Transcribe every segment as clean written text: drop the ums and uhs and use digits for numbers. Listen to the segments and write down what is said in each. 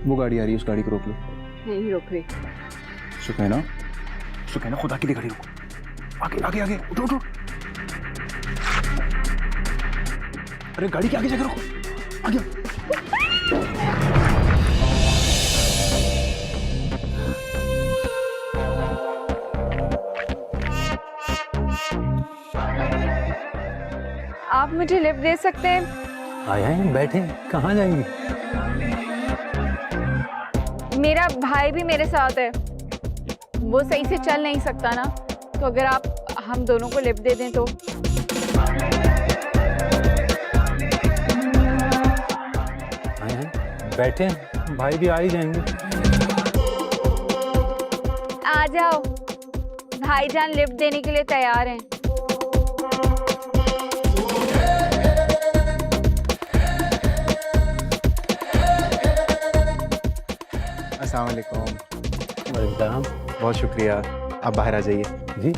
वो गाड़ी आ रही है, उस गाड़ी को रोक लो। नहीं रोक रही। सुकैना, सुकैना खुदा की गाड़ी रोको। आगे आगे आगे, उठो उठो। अरे गाड़ी के आगे जाकर रोको, आगे। आप मुझे लिफ्ट दे सकते हैं? आए हैं, बैठे, कहाँ जाएंगे? मेरा भाई भी मेरे साथ है, वो सही से चल नहीं सकता ना, तो अगर आप हम दोनों को लिफ्ट दे दें तो। आए हैं, बैठे, भाई भी आ ही जाएंगे। आ जाओ, भाईजान लिफ्ट देने के लिए तैयार हैं। अस्सलाम वालेकुम। वालेकुम। बहुत शुक्रिया, आप बाहर आ जाइए। जी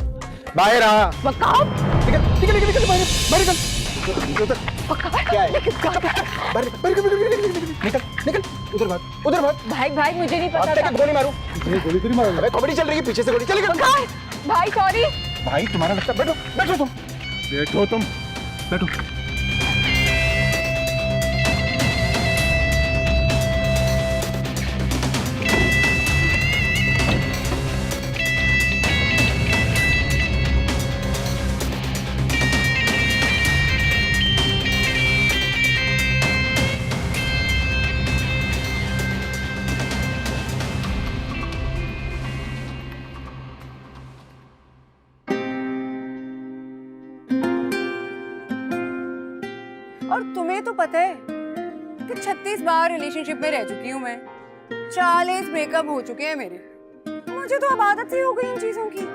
बाहर आ। वकाफ, निकल निकल निकल निकल, बाहर बाहर निकल। उधर क्या है? बाहर निकल, बाहर निकल, निकल उधर भाग, उधर भाग। भाई भाई मुझे नहीं पता था। गोली मारूं? गोली तो नहीं मारूंगा। अबे कॉमेडी चल रही है, पीछे से गोली चलेगी। भाई सॉरी। भाई तुम्हारा लगता है। बैठो बैठो तुम, बैठो तुम, बैठो। और तुम्हें तो पता है कि 36 बार रिलेशनशिप में रह चुकी हूँ मैं, 40 ब्रेकअप हो चुके हैं मेरे। मुझे तो अब आदत सी हो गई इन चीजों की।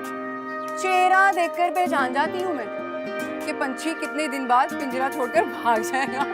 चेहरा देखकर पहचान जाती हूँ मैं कि पंछी कितने दिन बाद पिंजरा छोड़कर भाग जाएगा।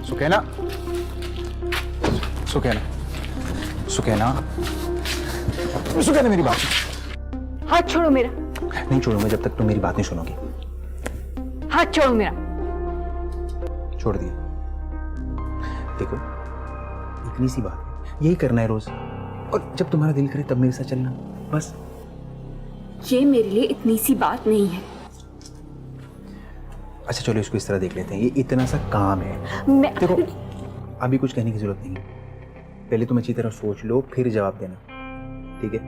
सुकैना, सुकैना, सुकैना, सुकैना मेरी बात। हाथ छोड़ो मेरा। नहीं छोड़ूंगा जब तक तुम मेरी बात नहीं सुनोगी। हाथ छोड़ो मेरा। छोड़ दिया। देखो इतनी सी बात है, यही करना है रोज, और जब तुम्हारा दिल करे तब मेरे साथ चलना, बस। ये मेरे लिए इतनी सी बात नहीं है। अच्छा चलो इसको इस तरह देख लेते हैं, ये इतना सा काम है। मैं देखो अभी कुछ कहने की जरूरत नहीं है, पहले तुम अच्छी तरह सोच लो फिर जवाब देना, ठीक है?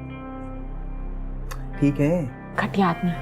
ठीक है। घटिया आदमी।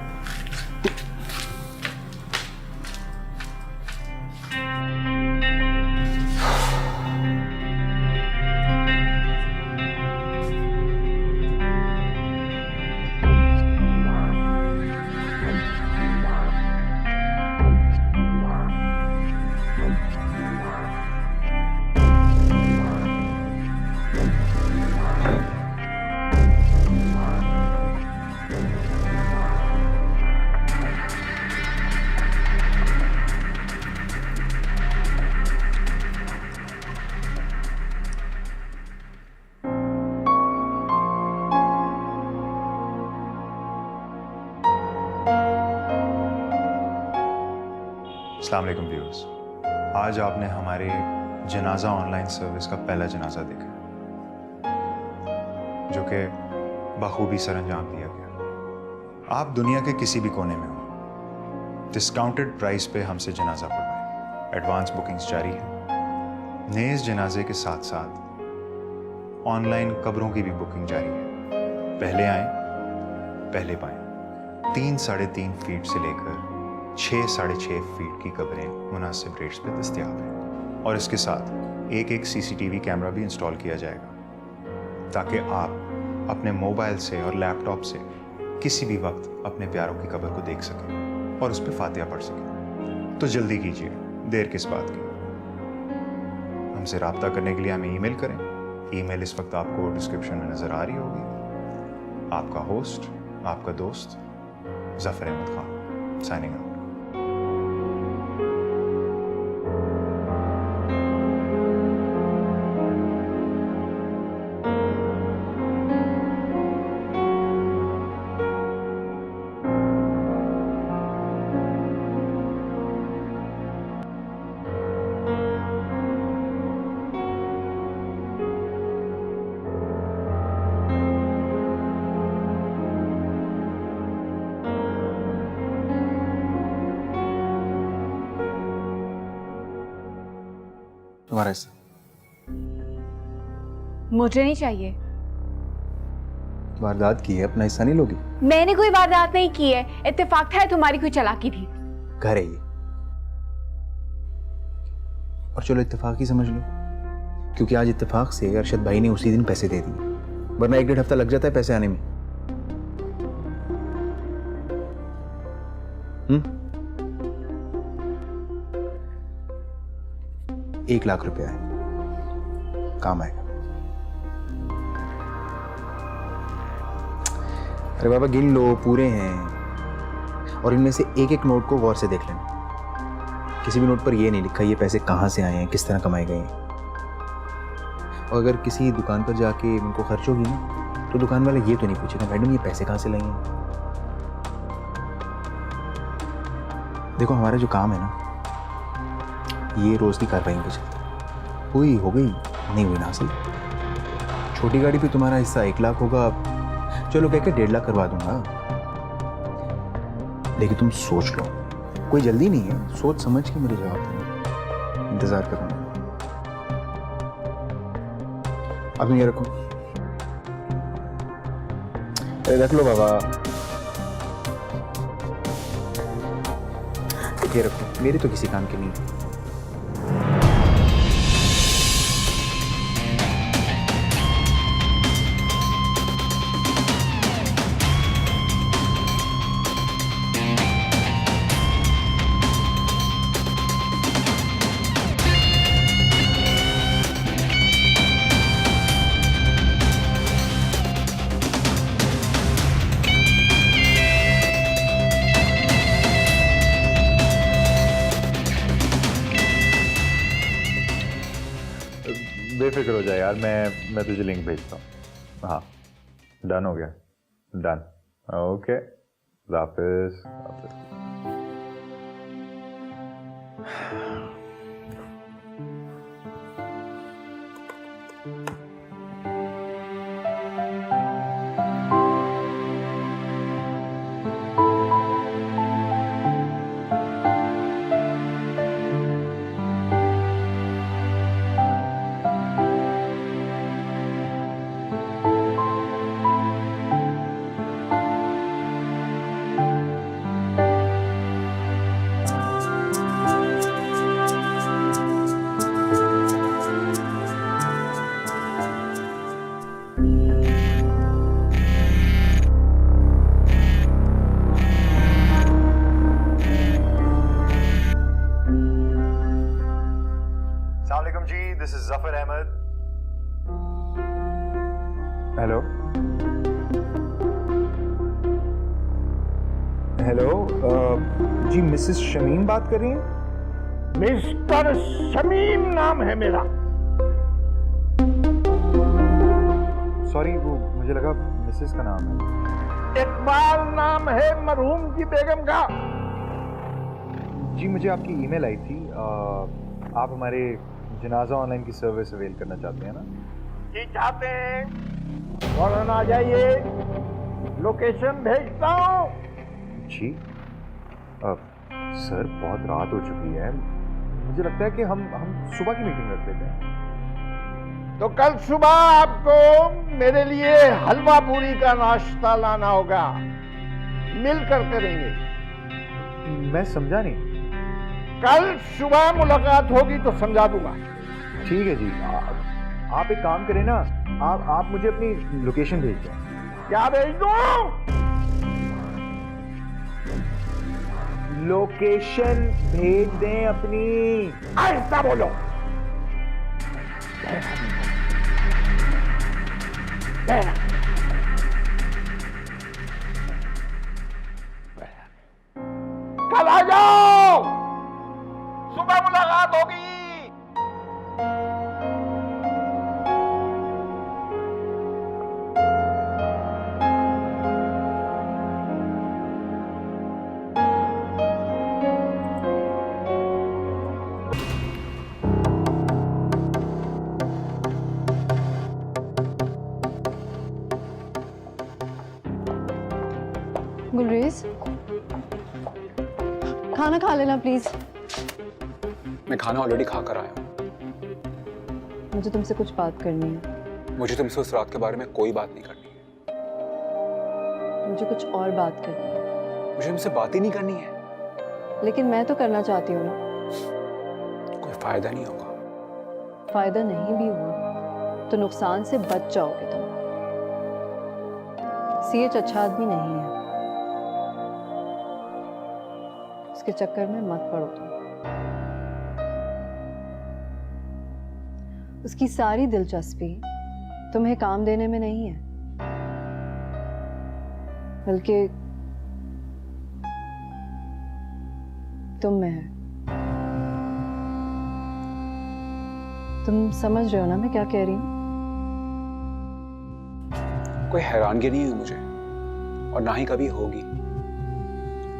अस्सलाम वालेकुम व्यूअर्स, आज आपने हमारे जनाजा ऑनलाइन सर्विस का पहला जनाजा देखा जो कि बखूबी सरअंजाम दिया गया। आप दुनिया के किसी भी कोने में हो, डिस्काउंटेड प्राइस पे हमसे जनाजा पढ़वाएं। एडवांस बुकिंग्स जारी है। नेज़ जनाजे के साथ साथ ऑनलाइन कब्रों की भी बुकिंग जारी है। पहले आएं, पहले पाएं। 3-3.5 फीट से लेकर 6-6.5 फीट की कब्रें मुनासिब रेट्स पे दस्तयाब हैं, और इसके साथ एक सीसीटीवी कैमरा भी इंस्टॉल किया जाएगा ताकि आप अपने मोबाइल से और लैपटॉप से किसी भी वक्त अपने प्यारों की कब्र को देख सकें और उस पर फातिहा पढ़ सकें। तो जल्दी कीजिए, देर किस बात की। हमसे रब्ता करने के लिए हमें ईमेल करें। ईमेल इस वक्त आपको डिस्क्रिप्शन में नज़र आ रही होगी। आपका होस्ट, आपका दोस्त ज़फ़र अहमद खान, साइनिंग आउट। तुम्हारा हिस्सा। मुझे नहीं चाहिए। वारदात की है, अपना हिस्सा नहीं लोगी? मैंने कोई वारदात नहीं की है, इत्तेफाक था तुम्हारी कोई चालाकी थी। घर है ये, और चलो इत्तेफाक ही समझ लो, क्योंकि आज इत्तेफाक से अरशद भाई ने उसी दिन पैसे दे दिए, वरना 1-1.5 हफ्ता लग जाता है पैसे आने में। 1 लाख रुपया है, काम आएगा। अरे बाबा गिन लो, पूरे हैं, और इनमें से एक एक नोट को गौर से देख लेना। किसी भी नोट पर ये नहीं लिखा ये पैसे कहाँ से आए हैं, किस तरह कमाए गए हैं। और अगर किसी दुकान पर जाके इनको खर्च होगी ना, तो दुकान वाला ये तो नहीं पूछेगा मैडम ये पैसे कहाँ से लाई हैं। देखो हमारा जो काम है ना, ये रोज की कार्रवाई पे चलता। हुई हो गई, नहीं हुई ना हासिल। छोटी गाड़ी पे तुम्हारा हिस्सा 1 लाख होगा, चलो कह के 1.5 लाख करवा दूंगा। लेकिन तुम सोच लो, कोई जल्दी नहीं है, सोच समझ के मुझे जवाब देना, इंतजार करूंगा। अब ये रखो, अरे रख लो बाबा, ये रखो, मेरी तो किसी काम की नहीं। बेफिक्र हो जाए यार, मैं तुझे लिंक भेजता हूँ। हाँ डन हो गया, डन। ओके वापस। अस्सलामुअलैकुम जी, this is Zafar Ahmad. Hello hello जी, मिसेस शमीम बात कर रही हैं? मिस्टर शमीम नाम है मेरा। सॉरी, वो मुझे लगा मिसेस का नाम है। इकबाल नाम है मरहूम की बेगम का। जी मुझे आपकी ईमेल आई थी, आप हमारे जनाजा ऑनलाइन की सर्विस अवेल करना चाहते हैं ना? जी चाहते हैं, फौरन आ जाइए, लोकेशन भेजता हूँ। जी सर बहुत रात हो चुकी है, मुझे लगता है कि हम सुबह की मीटिंग रख लेते हैं। तो कल सुबह आपको मेरे लिए हलवा पूरी का नाश्ता लाना होगा, मिलकर करेंगे। मैं समझा नहीं। कल सुबह मुलाकात होगी तो समझा दूंगा। ठीक है जी, आप एक काम करें ना, आप मुझे अपनी लोकेशन भेज दें। क्या भेज दूं? लोकेशन भेज दें अपनी। ऐसा बोलो। कल आ जाओ, सुबह मुलाकात होगी। गुलरेज, खाना खा लेना प्लीज। मैं खाना ऑलरेडी खा कर आया हूँ। मुझे तुमसे कुछ बात करनी है। मुझे तुमसे उस रात के बारे में कोई बात नहीं करनी है। मुझे कुछ और बात करनी है। मुझे तुमसे बात ही नहीं करनी है। लेकिन मैं तो करना चाहती हूँ ना। कोई फायदा नहीं होगा। फायदा नहीं भी हुआ तो नुकसान से बच जाओगे तुम। सीएच अच्छा आदमी नहीं है, उसके चक्कर में मत पड़ो तुम। उसकी सारी दिलचस्पी तुम्हें काम देने में नहीं है, बल्कि तुम में है। तुम समझ रहे हो ना मैं क्या कह रही हूँ? कोई हैरानगी नहीं हुई मुझे, और ना ही कभी होगी।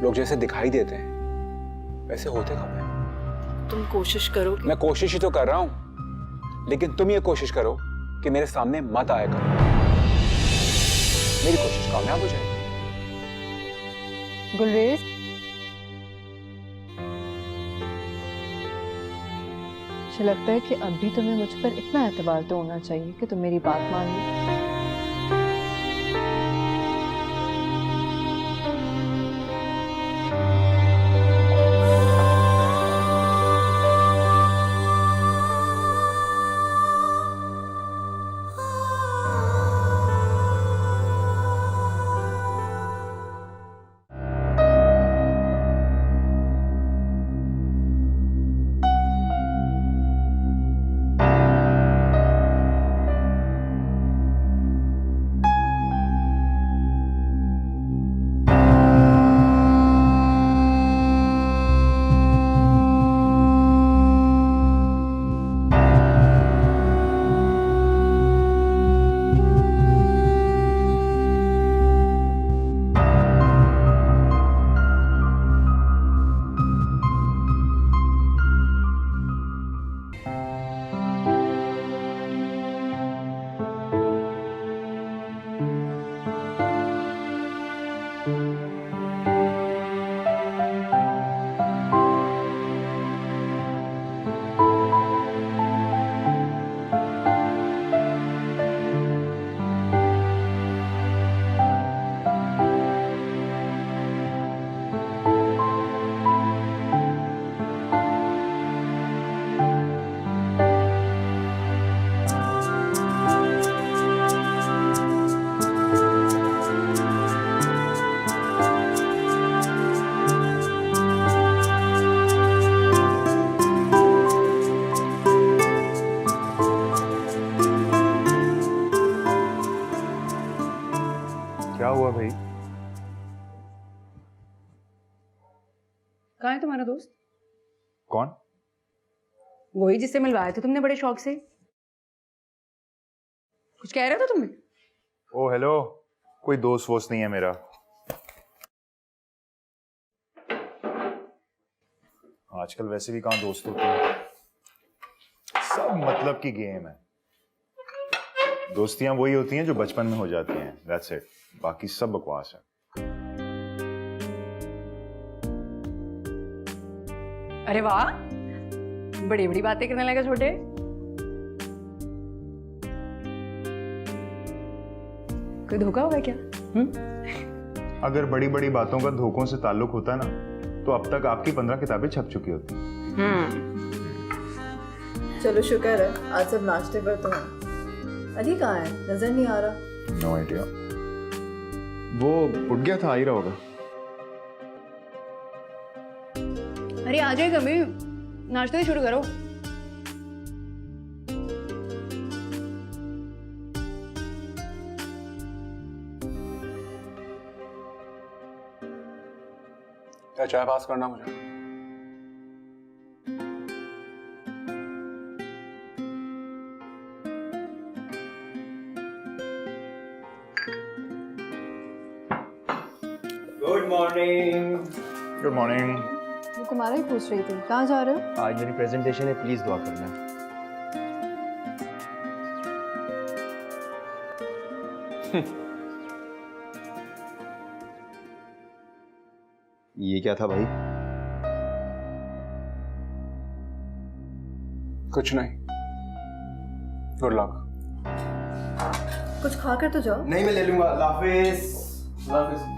लोग जैसे दिखाई देते हैं वैसे होते कब हैं। तुम कोशिश करो। मैं कोशिश ही तो कर रहा हूं, लेकिन तुम ये कोशिश करो कि मेरे सामने मत आया करो। मेरी कोशिश कामयाब हो जाएगी। गुलरेज, मुझे लगता है कि अब भी तुम्हें मुझ पर इतना एतबार तो होना चाहिए कि तुम मेरी बात मान लो। क्या हुआ भाई? कहाँ है तुम्हारा दोस्त? कौन? वही जिससे मिलवाए थे तुमने बड़े शौक से। कुछ कह रहे हो तुम? ओ हेलो, कोई दोस्त वोस्त नहीं है मेरा। आजकल वैसे भी कहाँ दोस्त होते हैं, सब मतलब की गेम है। दोस्तियां वही होती हैं जो बचपन में हो जाती हैं, दैट्स इट। बाकी सब बकवास है। अरे वाह, बड़ी बड़ी बातें करने लगा छोटे। कोई धोखा होगा क्या? अगर बड़ी बड़ी बातों का धोखों से ताल्लुक होता ना, तो अब तक आपकी 15 किताबें छप चुकी होती। चलो शुक्र है आज सब नाश्ते पर तो हैं। अली कहाँ है? नजर नहीं आ रहा। नो आइडिया, वो उठ गया था, आ ही रहा होगा। अरे आ जाए कभी, नाश्ता ही शुरू करो। क्या चाय पास करना मुझे? Good morning. Good morning. वो तुम्हारा ही पूछ रही थी, कहाँ जा रहे हो? आज मेरी प्रेजेंटेशन है, प्लीज दुआ करना। ये क्या था भाई? कुछ नहीं। Good luck. कुछ खा कर तो जाओ। नहीं, मैं ले लूंगा। अल्लाह हाफिज। अल्लाह हाफिज।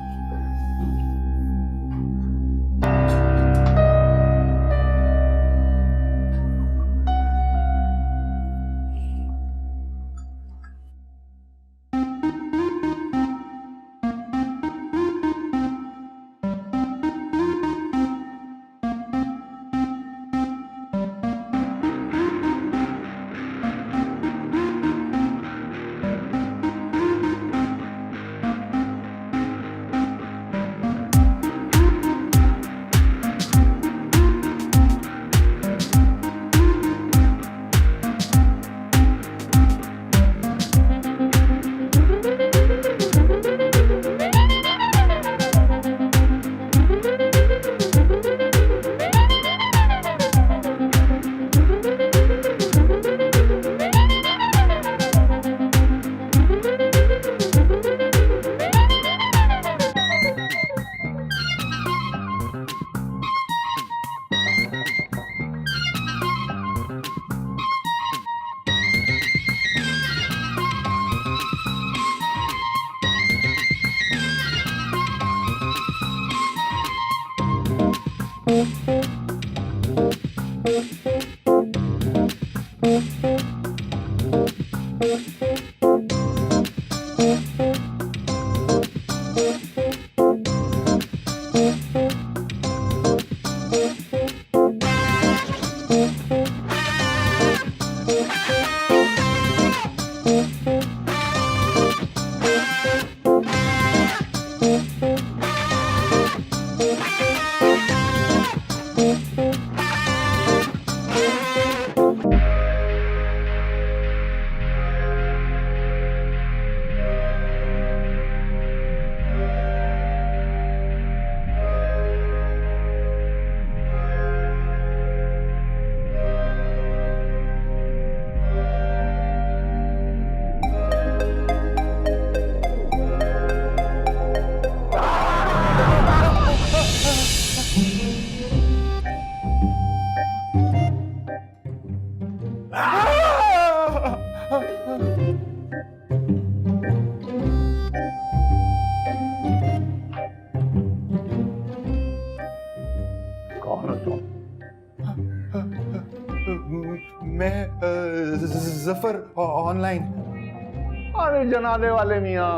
कौन हो तुम? मैं जफर ऑनलाइन। अरे जनाले वाले मियाँ,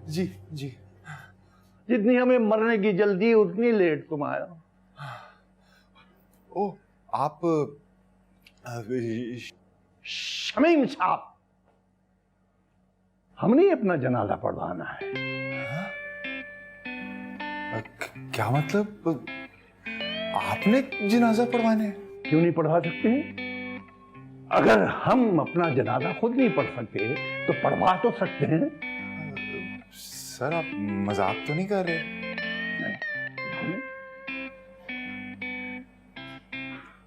जी जी। जितनी हमें मरने की जल्दी उतनी लेट तुम आए हो। ओ आप शमीम साहब, हमने अपना जनाजा पढ़वाना है। क्या मतलब? आपने जनाजा पढ़वाने हैं? क्यों नहीं पढ़वा सकते हैं? अगर हम अपना जनाजा खुद नहीं पढ़ सकते तो पढ़वा तो सकते हैं। सर आप मजाक तो नहीं कर रहे?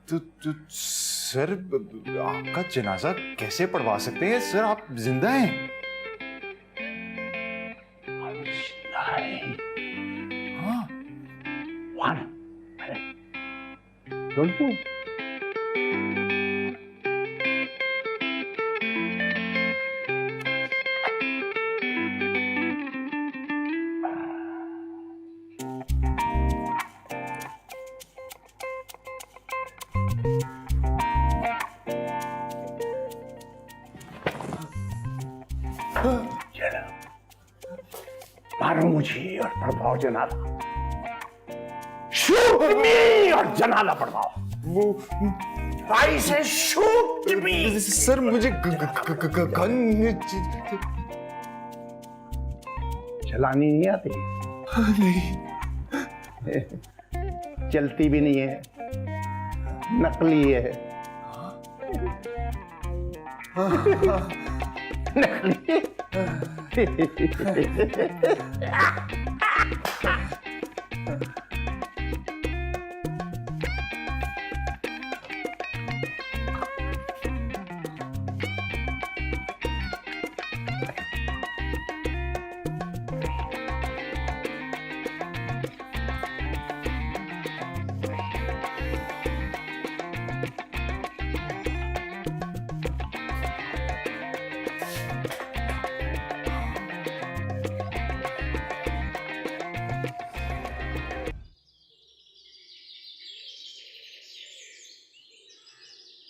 तो सर आपका जनाजा कैसे पढ़वा सकते हैं? सर आप जिंदा हैं? हाँ। One minute. Don't move. चलो, मारो मुझे और पढ़वाओ जनाजा। Shoot me और जनाजा पढ़वाओ। वो I say shoot me। Sir मुझे गन चलानी नहीं आती? नहीं चलती भी नहीं है, नकली है। नकली।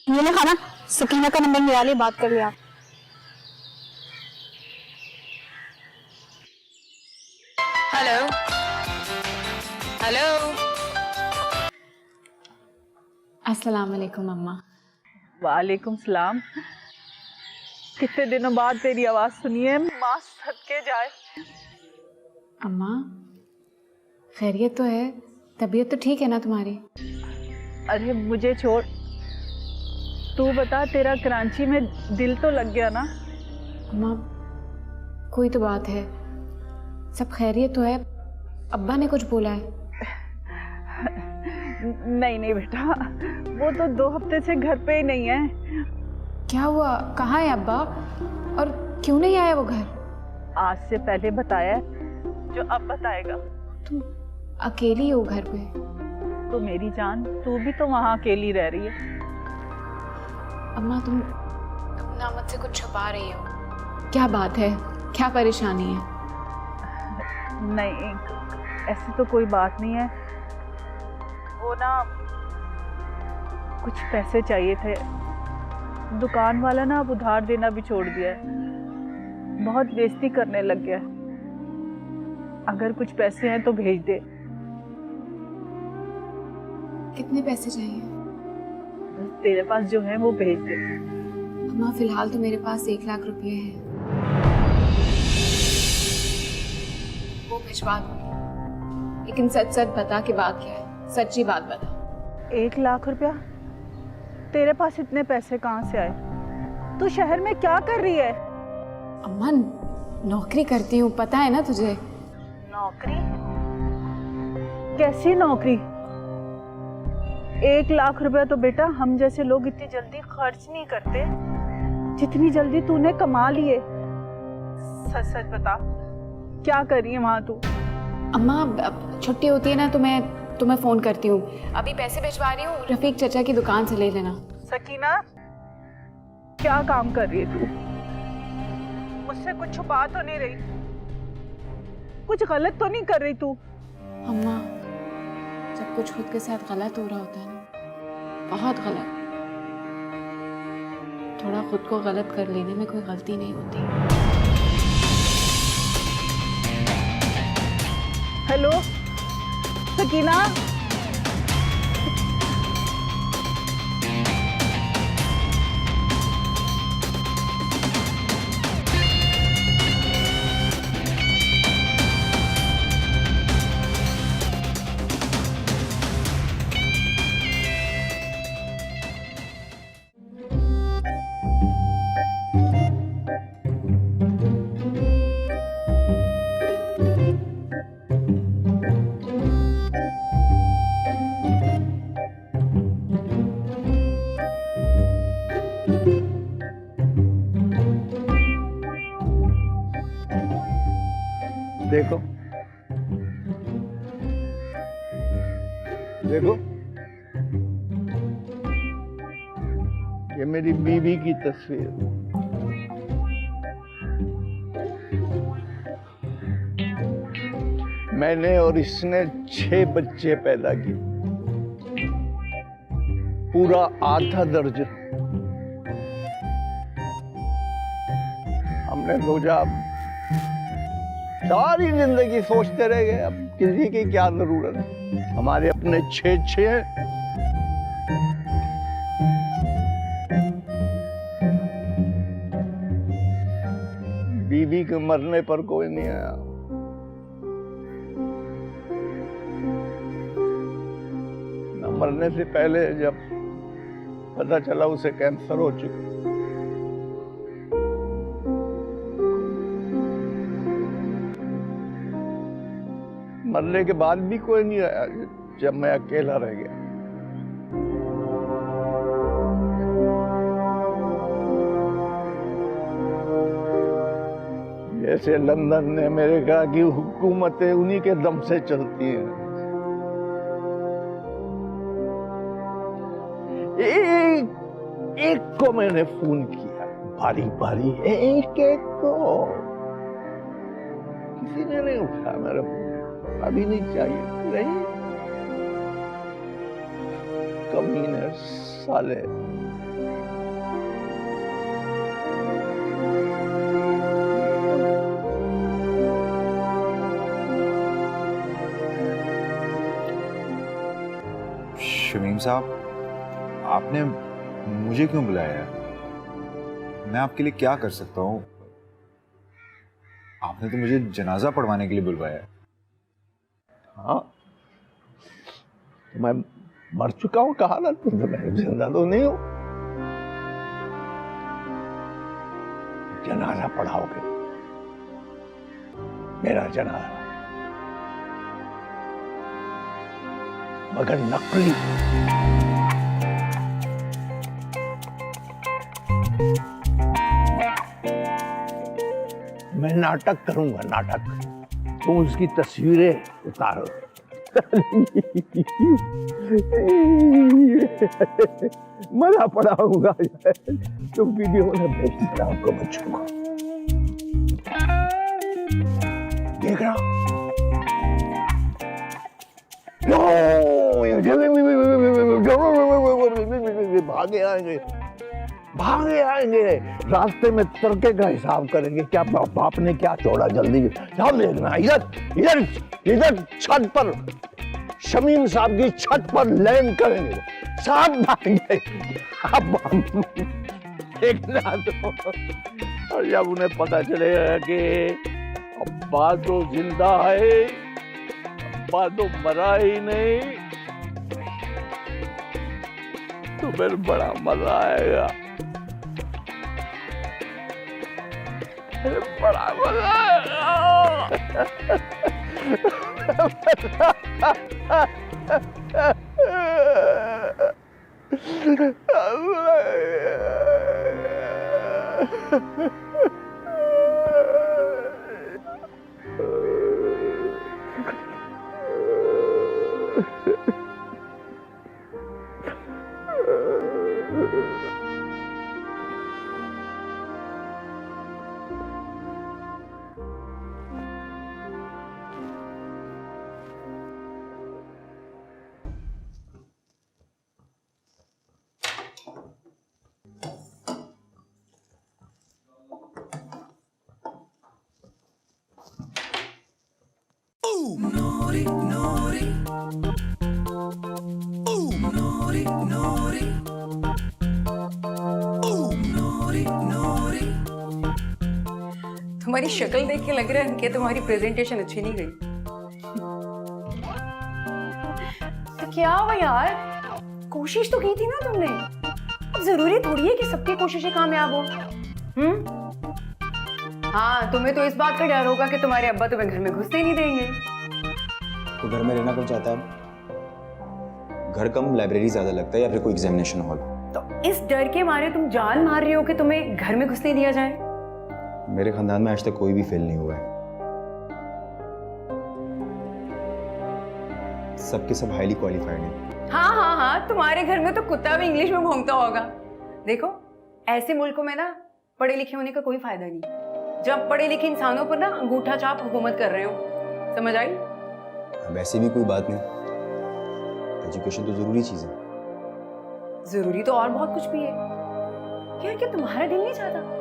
ये ना खाना, सकीना का नंबर मिला लिया, बात कर लिया। हेलो हेलो, अस्सलाम वालेकुम अम्मा। वालेकुम सलाम। कितने दिनों बाद तेरी आवाज सुनी है, माँ सदके जाए। अम्मा खैरियत तो है, तबीयत तो ठीक है ना तुम्हारी? अरे मुझे छोड़, तू बता, तेरा कराची में दिल तो लग गया ना? अम्मा कोई तो बात है, सब खैरियत तो है? अब्बा ने कुछ बोला है? नहीं नहीं बेटा, वो तो 2 हफ्ते से घर पे ही नहीं है। क्या हुआ, कहाँ है अब्बा और क्यों नहीं आया वो घर? आज से पहले बताया जो अब बताएगा। तुम अकेली हो घर पे? तो मेरी जान, तू भी तो वहाँ अकेली रह रही है। अम्मा तुम ना मुझसे कुछ छुपा रही हो, क्या बात है, क्या परेशानी है? नहीं, ऐसी तो कोई बात नहीं है। वो ना कुछ पैसे चाहिए थे, दुकान वाला ना अब उधार देना भी छोड़ दिया है, बहुत बेइज्जती करने लग गया है। अगर कुछ पैसे हैं तो भेज दे। कितने पैसे चाहिए? तेरे पास जो है वो भेज दे। अम्मा फिलहाल तो मेरे पास 1 लाख रुपए हैं, वो भिजवा दूंगी, लेकिन सच सच बता कि बात क्या है, सच्ची बात बता। 1 लाख रुपया? तेरे पास इतने पैसे कहाँ से आए? तू शहर में क्या कर रही है? अम्मा नौकरी करती हूँ, पता है ना तुझे। नौकरी? कैसी नौकरी? 1 लाख रुपया तो बेटा हम जैसे लोग इतनी जल्दी खर्च नहीं करते जितनी जल्दी तूने कमा लिए। सच सच बता, क्या कर रही है वहां तू? अम्मा अब छुट्टी होती है ना तो मैं तुम्हें फोन करती हूँ, अभी पैसे भिजवा रही हूँ, रफीक चचा की दुकान से ले लेना। सकीना, क्या काम कर रही है तू? मुझसे कुछ छुपा तो नहीं रही? कुछ गलत तो नहीं कर रही तू? अम्मा जब कुछ खुद के साथ गलत हो रहा होता है ना, बहुत गलत, थोड़ा खुद को गलत कर लेने में कोई गलती नहीं होती। हेलो सकीना, देखो देखो, ये मेरी बीवी की तस्वीर। मैंने और इसने 6 बच्चे पैदा किए, पूरा आधा दर्जन। हमने रोजा सारी जिंदगी सोचते रह गए, अब किसी की क्या जरूरत है, हमारे अपने 6 हैं। बीवी के मरने पर कोई नहीं आया, मरने से पहले जब पता चला उसे कैंसर हो चुका, मरने के बाद भी कोई नहीं आया जब मैं अकेला रह गया। जैसे लंदन ने अमेरिका की हुकूमतें उन्हीं के दम से चलती हैं। एक को मैंने फोन किया, बारी बारी एक को, किसी ने नहीं उठाया मेरा फोन। अभी नहीं चाहिए, नहीं कमीने साले। शमीम साहब, आपने मुझे क्यों बुलाया है? मैं आपके लिए क्या कर सकता हूँ? आपने तो मुझे जनाजा पढ़वाने के लिए बुलवाया है। हाँ, मैं मर चुका हूँ, कहा ना तुम, मैं जिंदा तो नहीं हूँ। जनाजा पढ़ाओगे, मेरा जनाजा, मगर नकली। मैं नाटक करूंगा, नाटक। तुम उसकी तस्वीरें उतारो। मजा पड़ाऊंगा, तुम वीडियो में भेज देना आपको बच्चों को। देख रहा भागे आएंगे, भागे आएंगे, रास्ते में तड़के का हिसाब करेंगे, क्या बाप ने क्या छोड़ा, जल्दी ध्यान देखना। इधर इधर इधर छत पर, शमीम साहब की छत पर लैंड करेंगे, साहब भागेंगे। देखना तो, और जब उन्हें पता चलेगा कि अब्बा तो जिंदा है, अब्बा तो मरा ही नहीं, तो फिर बड़ा मजा आएगा, बड़ा मजा तुम्हारी शक्ल देख के लग रहा है कि तुम्हारी प्रेजेंटेशन अच्छी नहीं गई। तो क्या हुआ यार, कोशिश तो की थी ना तुमने, अब जरूरी थोड़ी है कि सबकी कोशिशें कामयाब हो। हाँ, तुम्हें तो इस बात का डर होगा कि तुम्हारे अब्बा तुम्हें घर में घुसने नहीं देंगे। तो घर में रहना कौन चाहता है? घर कम लाइब्रेरी ज्यादा लगता है या फिर कोई एग्जामिनेशन हॉल? तो इस डर के मारे तुम जान मार रहे हो कि तुम्हें घर में घुसने दिया जाए? मेरे खानदान में आज तक कोई भी फेल नहीं हुआ है, सबके सब हाईली क्वालिफाइड हैं। हाँ हाँ हाँ, तुम्हारे घर में तो कुत्ता भी इंग्लिश में भौंकता होगा। देखो, ऐसे मुल्कों में ना पढ़े लिखे होने का कोई फायदा नहीं, जब पढ़े लिखे इंसानों पर ना अंगूठा छाप हुकूमत कर रहे हो। समझ आई? वैसे भी कोई बात नहीं, एजुकेशन तो जरूरी चीज है। जरूरी तो और बहुत कुछ भी है यार। क्या तुम्हारा दिल नहीं चाहता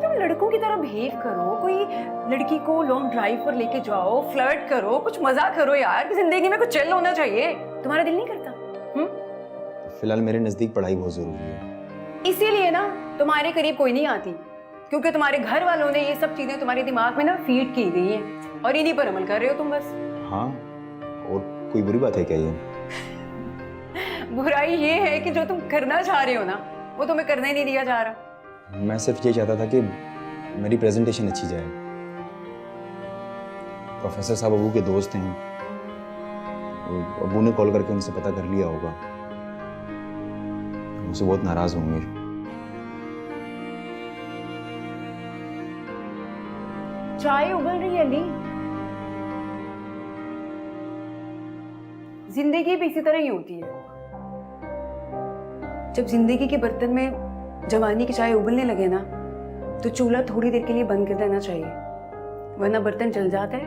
तुम लड़कों की तरह बिहेव करो, कोई लड़की को लॉन्ग ड्राइव पर लेके जाओ, फ्लर्ट करो, कुछ मजा करो यार, जिंदगी में कुछ चल होना चाहिए। तुम्हारा दिल नहीं करता? फिलहाल मेरे नजदीक पढ़ाई बहुत जरूरी है, इसीलिए ना तुम्हारे करीब कोई नहीं आती, क्योंकि तुम्हारे घर वालों ने ये सब चीजें तुम्हारे दिमाग में ना फीड की गई हैं और इन्हीं पर अमल कर रहे हो तुम बस। हाँ, और कोई बुरी बात है क्या ये? बुराई ये है कि जो तुम करना चाह रहे हो ना वो तुम्हें करना ही नहीं दिया जा रहा। मैं सिर्फ ये चाहता था कि मेरी प्रेजेंटेशन अच्छी जाए। प्रोफेसर साहब अबू के दोस्त हैं, अबू ने कॉल करके उनसे पता कर लिया होगा, मुझसे बहुत नाराज होंगे। चाय उबल रही है अली। जिंदगी भी इसी तरह ही होती है। जब जिंदगी के बर्तन में जवानी की चाय उबलने लगे ना तो चूल्हा थोड़ी देर के लिए बंद कर देना चाहिए, वरना बर्तन जल जाता है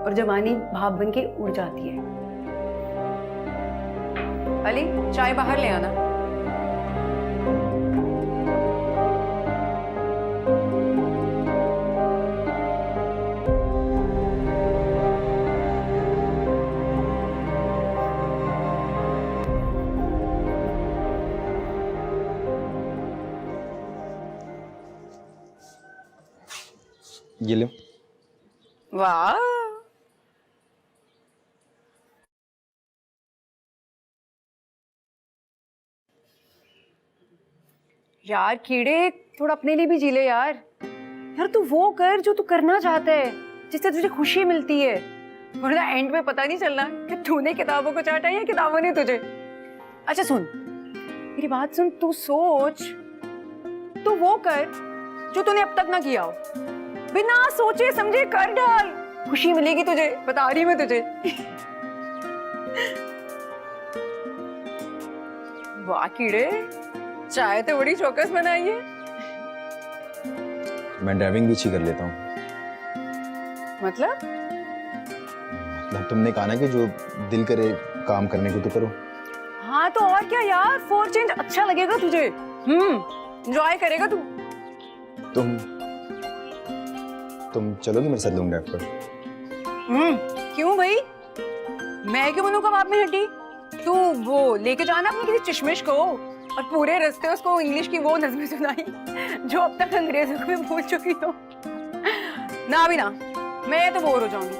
और जवानी भाप बन के उड़ जाती है। अली चाय बाहर ले आना। ये लो। वाह, यार कीड़े थोड़ा अपने लिए भी जी ले यार। यार तू वो कर जो तू करना चाहता है, जिससे तुझे खुशी मिलती है, वरना एंड में पता नहीं चलना कि तूने किताबों को चाटा या किताबों ने तुझे। अच्छा सुन, मेरी बात सुन, तू सोच, तू वो कर जो तूने अब तक ना किया हो, बिना सोचे समझे कर डाल, खुशी मिलेगी तुझे, बता रही मैं तुझे। वाह कीड़े, चाय तो बड़ी चौकस बनाई है। मैं ड्राइविंग भी अच्छी कर लेता हूँ। मतलब तुमने कहा ना कि जो दिल करे काम करने को तो करो। हाँ तो और क्या यार, फॉर चेंज अच्छा लगेगा तुझे। एंजॉय करेगा तू। तुम चलोगी मेरे साथ लॉन्ग ड्राइव पर? क्यों भाई, मैं क्यों बनूं कबाब में हड्डी? तू वो लेके जाना अपने किसी चश्मिश को और पूरे रास्ते उसको इंग्लिश की वो नज़में सुनाई जो अब तक अंग्रेजों को भी भूल चुकी हो। ना भी ना, मैं तो बोर हो जाऊंगी।